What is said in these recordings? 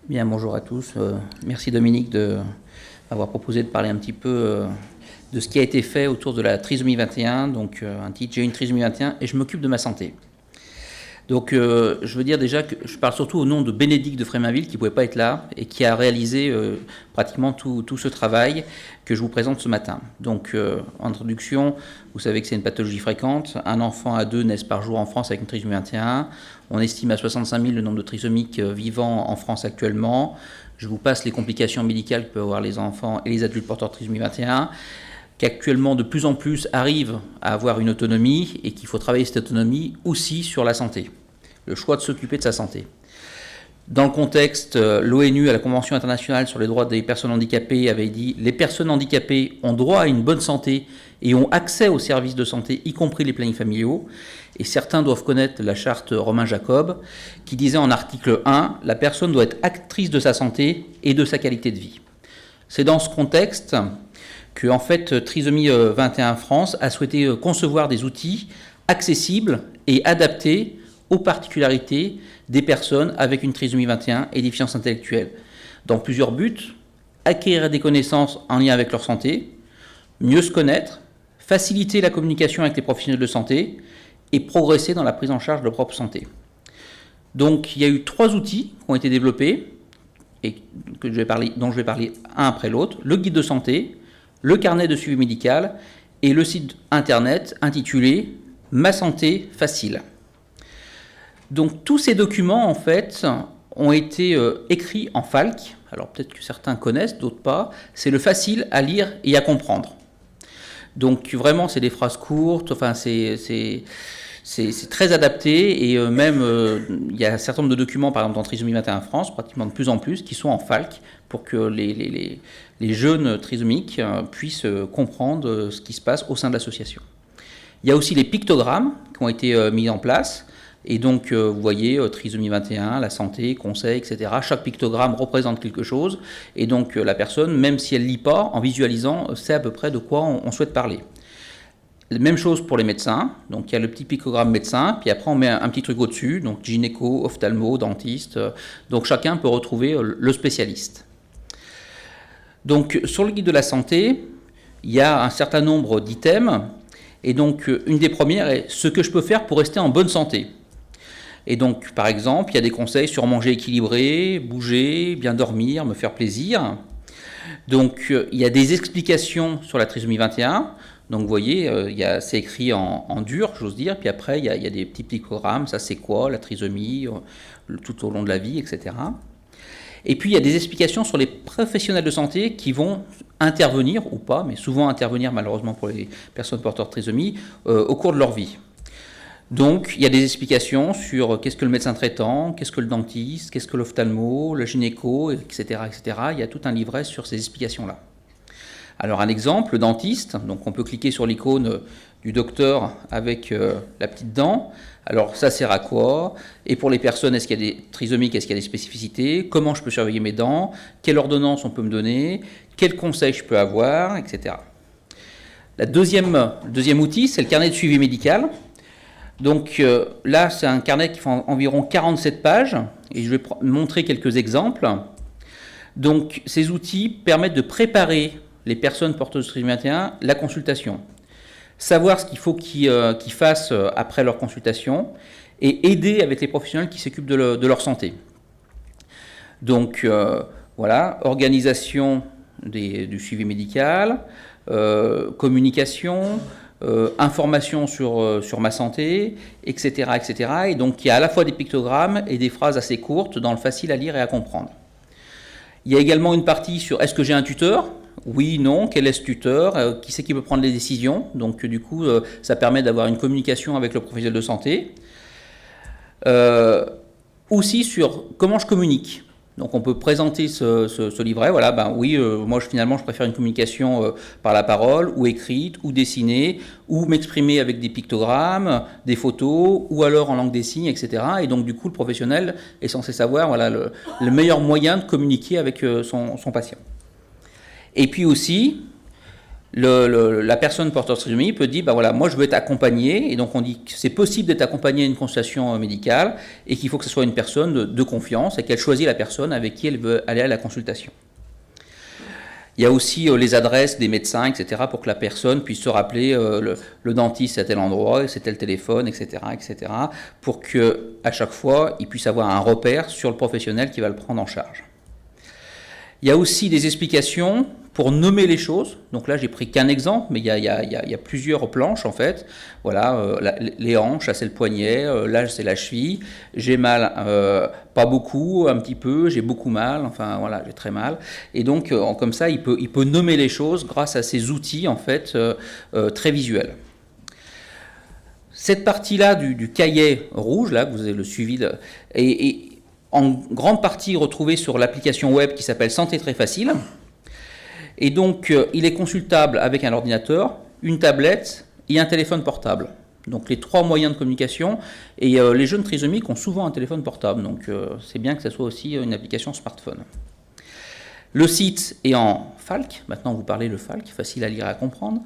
Bien, bonjour à tous. Merci Dominique de m'avoir proposé de parler un petit peu de ce qui a été fait autour de la trisomie 21. Donc, un titre, j'ai une trisomie 21 et je m'occupe de ma santé. Donc, je veux dire déjà que je parle surtout au nom de Bénédicte de Fréminville, qui ne pouvait pas être là et qui a réalisé pratiquement tout ce travail que je vous présente ce matin. Donc, en introduction, vous savez que c'est une pathologie fréquente. Un enfant à 2 naissent par jour en France avec une trisomie 21. On estime à 65 000 le nombre de trisomiques vivants en France actuellement. Je vous passe les complications médicales que peuvent avoir les enfants et les adultes porteurs de trisomie 21, qui actuellement de plus en plus arrivent à avoir une autonomie et qu'il faut travailler cette autonomie aussi sur la santé, le choix de s'occuper de sa santé. Dans le contexte, l'ONU, à la Convention internationale sur les droits des personnes handicapées, avait dit « Les personnes handicapées ont droit à une bonne santé et ont accès aux services de santé, y compris les plannings familiaux. » Et certains doivent connaître la charte Romain Jacob, qui disait en article 1 « La personne doit être actrice de sa santé et de sa qualité de vie. » C'est dans ce contexte que, en fait, Trisomie 21 France a souhaité concevoir des outils accessibles et adaptés aux particularités des personnes avec une trisomie 21 et déficience intellectuelle. Dans plusieurs buts, acquérir des connaissances en lien avec leur santé, mieux se connaître, faciliter la communication avec les professionnels de santé et progresser dans la prise en charge de leur propre santé. Donc il y a eu 3 outils qui ont été développés et dont je vais parler un après l'autre: le guide de santé, le carnet de suivi médical et le site internet intitulé « Ma santé facile ». Donc tous ces documents, en fait, ont été écrits en FALC. Alors peut-être que certains connaissent, d'autres pas. C'est le facile à lire et à comprendre. Donc vraiment, c'est des phrases courtes, enfin c'est très adapté, et même il y a un certain nombre de documents, par exemple dans Trisomie 21 France, pratiquement de plus en plus, qui sont en FALC pour que les jeunes trisomiques puissent comprendre ce qui se passe au sein de l'association. Il y a aussi les pictogrammes qui ont été mis en place. Et donc, vous voyez, trisomie 21, la santé, conseil, etc. Chaque pictogramme représente quelque chose. Et donc, la personne, même si elle ne lit pas, en visualisant, sait à peu près de quoi on souhaite parler. Même chose pour les médecins. Donc, il y a le petit pictogramme médecin. Puis après, on met un petit truc au-dessus. Donc, gynéco, ophtalmo, dentiste. Donc, chacun peut retrouver le spécialiste. Donc, sur le guide de la santé, il y a un certain nombre d'items. Et donc, une des premières est ce que je peux faire pour rester en bonne santé. Et donc, par exemple, il y a des conseils sur manger équilibré, bouger, bien dormir, me faire plaisir. Donc, il y a des explications sur la trisomie 21. Donc, vous voyez, c'est écrit en dur, j'ose dire. Puis après, il y a des petits pictogrammes. Ça, c'est quoi, la trisomie, tout au long de la vie, etc. Et puis, il y a des explications sur les professionnels de santé qui vont intervenir, ou pas, mais souvent intervenir, malheureusement, pour les personnes porteurs de trisomie, au cours de leur vie. Donc, il y a des explications sur qu'est-ce que le médecin traitant, qu'est-ce que le dentiste, qu'est-ce que l'ophtalmo, le gynéco, etc., etc. Il y a tout un livret sur ces explications-là. Alors, un exemple, le dentiste. Donc, on peut cliquer sur l'icône du docteur avec la petite dent. Alors, ça sert à quoi? Et pour les personnes, est-ce qu'il y a des trisomiques, est-ce qu'il y a des spécificités? Comment je peux surveiller mes dents? Quelle ordonnance on peut me donner? Quels conseils je peux avoir, etc. Le deuxième outil, c'est le carnet de suivi médical. Donc là, c'est un carnet qui fait environ 47 pages, et je vais montrer quelques exemples. Donc ces outils permettent de préparer les personnes porteuses de trisomie 21 la consultation, savoir ce qu'il faut qu'ils fassent après leur consultation, et aider avec les professionnels qui s'occupent de leur santé. Donc voilà, organisation du suivi médical, communication, information sur ma santé, etc., etc. Et donc il y a à la fois des pictogrammes et des phrases assez courtes dans le facile à lire et à comprendre. Il y a également une partie sur est-ce que j'ai un tuteur? Oui, non, quel est ce tuteur? Qui c'est qui peut prendre les décisions? Donc du coup, ça permet d'avoir une communication avec le professionnel de santé. Aussi sur comment je communique. Donc on peut présenter ce livret, voilà, moi finalement je préfère une communication par la parole, ou écrite, ou dessinée, ou m'exprimer avec des pictogrammes, des photos, ou alors en langue des signes, etc. Et donc du coup le professionnel est censé savoir, voilà, le meilleur moyen de communiquer avec son patient. Et puis aussi, la personne porteur de trisomie peut dire, voilà, moi je veux être accompagné, et donc on dit que c'est possible d'être accompagné à une consultation médicale, et qu'il faut que ce soit une personne de confiance, et qu'elle choisit la personne avec qui elle veut aller à la consultation. Il y a aussi les adresses des médecins, etc., pour que la personne puisse se rappeler le dentiste à tel endroit, c'est tel téléphone, etc., pour qu'à chaque fois, il puisse avoir un repère sur le professionnel qui va le prendre en charge. Il y a aussi des explications pour nommer les choses. Donc là, j'ai pris qu'un exemple, mais il y a plusieurs planches, en fait. Voilà, les hanches, là, c'est le poignet, là, c'est la cheville. J'ai mal, pas beaucoup, un petit peu, j'ai beaucoup mal, enfin, voilà, j'ai très mal. Et donc, comme ça, il peut nommer les choses grâce à ces outils, en fait, très visuels. Cette partie-là du cahier rouge, là, que vous avez le suivi, est en grande partie retrouvée sur l'application web qui s'appelle Santé Très Facile. Et donc, il est consultable avec un ordinateur, une tablette et un téléphone portable. Donc, les 3 moyens de communication. Et les jeunes trisomiques ont souvent un téléphone portable. Donc, c'est bien que ça soit aussi une application smartphone. Le site est en FALC. Maintenant, vous parlez le FALC, facile à lire et à comprendre.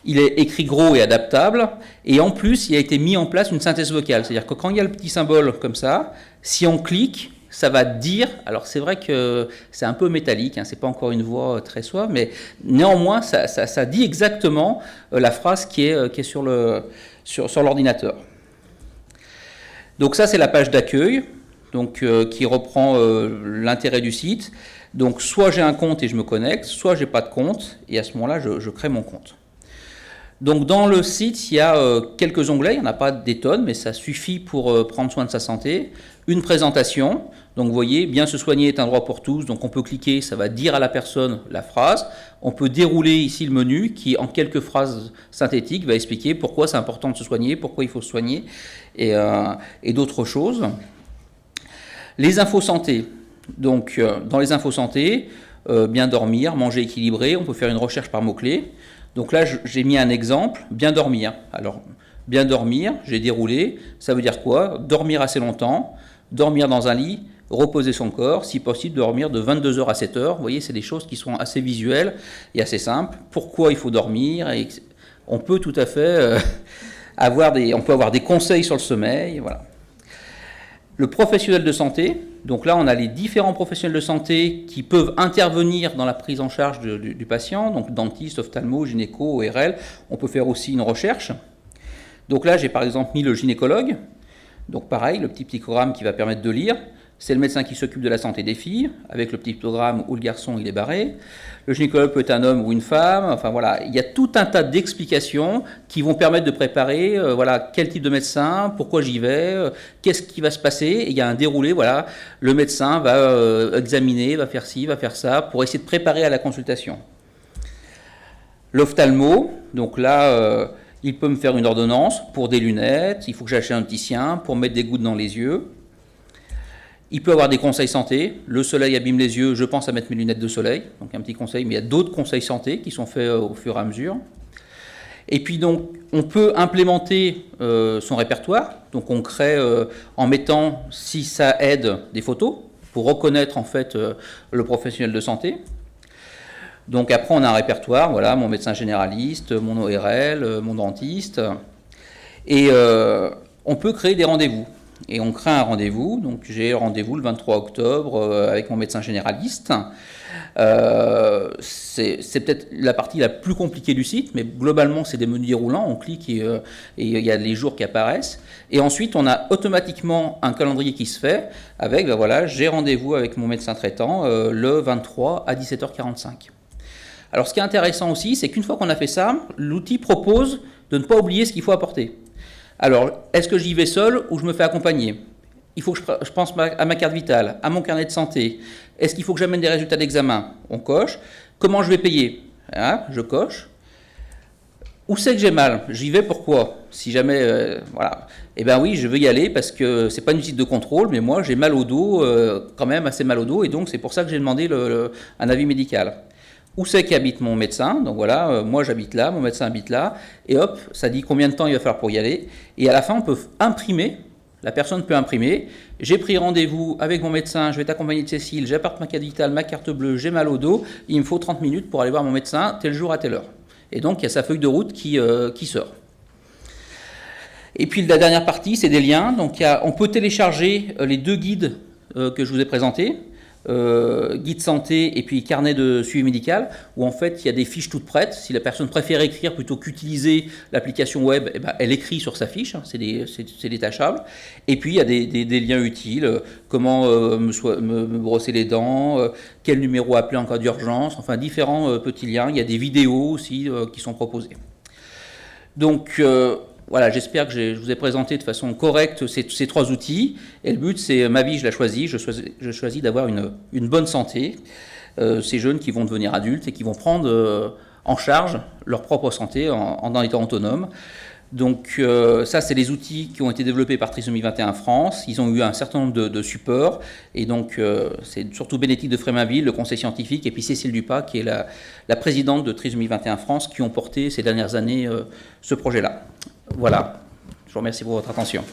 Il est écrit gros et adaptable. Et en plus, il a été mis en place une synthèse vocale. C'est-à-dire que quand il y a le petit symbole comme ça, si on clique, ça va dire, alors c'est vrai que c'est un peu métallique, c'est pas encore une voix très suave, mais néanmoins ça dit exactement la phrase qui est sur l'ordinateur. Donc ça c'est la page d'accueil, donc qui reprend l'intérêt du site. Donc soit j'ai un compte et je me connecte, soit j'ai pas de compte et à ce moment-là je crée mon compte. Donc dans le site, il y a quelques onglets, il n'y en a pas des tonnes, mais ça suffit pour prendre soin de sa santé. Une présentation, donc vous voyez, bien se soigner est un droit pour tous, donc on peut cliquer, ça va dire à la personne la phrase. On peut dérouler ici le menu qui, en quelques phrases synthétiques, va expliquer pourquoi c'est important de se soigner, pourquoi il faut se soigner, et d'autres choses. Les infos santé, donc dans les infos santé, bien dormir, manger équilibré, on peut faire une recherche par mots-clés. Donc là, j'ai mis un exemple, bien dormir. Alors, bien dormir, j'ai déroulé, ça veut dire quoi? Dormir assez longtemps, dormir dans un lit, reposer son corps, si possible dormir de 22h à 7h. Vous voyez, c'est des choses qui sont assez visuelles et assez simples. Pourquoi il faut dormir? Et on peut tout à fait avoir des conseils sur le sommeil, voilà. Le professionnel de santé, donc là on a les différents professionnels de santé qui peuvent intervenir dans la prise en charge du patient, donc dentiste, ophtalmo, gynéco, ORL, on peut faire aussi une recherche. Donc là j'ai par exemple mis le gynécologue, donc pareil, le petit pictogramme qui va permettre de lire, c'est le médecin qui s'occupe de la santé des filles, avec le petit pictogramme où le garçon il est barré. Le gynécologue peut être un homme ou une femme, enfin voilà, il y a tout un tas d'explications qui vont permettre de préparer, voilà, quel type de médecin, pourquoi j'y vais, qu'est-ce qui va se passer, et il y a un déroulé, voilà, le médecin va examiner, va faire ci, va faire ça, pour essayer de préparer à la consultation. L'ophtalmo, donc là, il peut me faire une ordonnance pour des lunettes, il faut que j'achète un opticien pour mettre des gouttes dans les yeux. Il peut avoir des conseils santé, le soleil abîme les yeux, je pense à mettre mes lunettes de soleil, donc un petit conseil, mais il y a d'autres conseils santé qui sont faits au fur et à mesure. Et puis donc, on peut implémenter son répertoire, donc on crée en mettant, si ça aide, des photos, pour reconnaître en fait le professionnel de santé. Donc après on a un répertoire, voilà, mon médecin généraliste, mon ORL, mon dentiste, et on peut créer des rendez-vous. Et on crée un rendez-vous, donc j'ai rendez-vous le 23 octobre avec mon médecin généraliste. C'est peut-être la partie la plus compliquée du site, mais globalement c'est des menus déroulants, on clique et il y a les jours qui apparaissent. Et ensuite on a automatiquement un calendrier qui se fait avec, ben voilà, j'ai rendez-vous avec mon médecin traitant le 23 à 17h45. Alors ce qui est intéressant aussi, c'est qu'une fois qu'on a fait ça, l'outil propose de ne pas oublier ce qu'il faut apporter. Alors, est-ce que j'y vais seul ou je me fais accompagner? Il faut que je pense à ma carte vitale, à mon carnet de santé. Est-ce qu'il faut que j'amène des résultats d'examen? On coche. Comment je vais payer? Je coche. Où c'est que j'ai mal? J'y vais pourquoi? Si jamais, voilà. Eh bien oui, je veux y aller parce que c'est pas une visite de contrôle, mais moi j'ai mal au dos, quand même assez mal au dos, et donc c'est pour ça que j'ai demandé un avis médical. Où c'est qu'habite mon médecin? Donc voilà, moi j'habite là, mon médecin habite là, et hop, ça dit combien de temps il va falloir pour y aller. Et à la fin, on peut imprimer, la personne peut imprimer. J'ai pris rendez-vous avec mon médecin, je vais t'accompagner de Cécile, j'apporte ma carte vitale, ma carte bleue, j'ai mal au dos, il me faut 30 minutes pour aller voir mon médecin, tel jour à telle heure. Et donc, il y a sa feuille de route qui sort. Et puis, la dernière partie, c'est des liens. Donc, on peut télécharger les 2 guides que je vous ai présentés. Guide santé et puis carnet de suivi médical, où en fait il y a des fiches toutes prêtes. Si la personne préfère écrire plutôt qu'utiliser l'application web, eh ben, elle écrit sur sa fiche, hein, c'est détachable. Et puis il y a des liens utiles, comment me brosser les dents, quel numéro appeler en cas d'urgence, enfin différents petits liens. Il y a des vidéos aussi qui sont proposées. Donc voilà, j'espère que je vous ai présenté de façon correcte ces 3 outils. Et le but, c'est, ma vie, je la choisis. Je choisis d'avoir une bonne santé. Ces jeunes qui vont devenir adultes et qui vont prendre en charge leur propre santé en étant autonomes. Donc ça, c'est les outils qui ont été développés par Trisomie 21 France. Ils ont eu un certain nombre de supports. Et donc, c'est surtout Bénédicte de Fréminville, le conseil scientifique, et puis Cécile Dupas, qui est la présidente de Trisomie 21 France, qui ont porté ces dernières années ce projet-là. Voilà. Je vous remercie pour votre attention.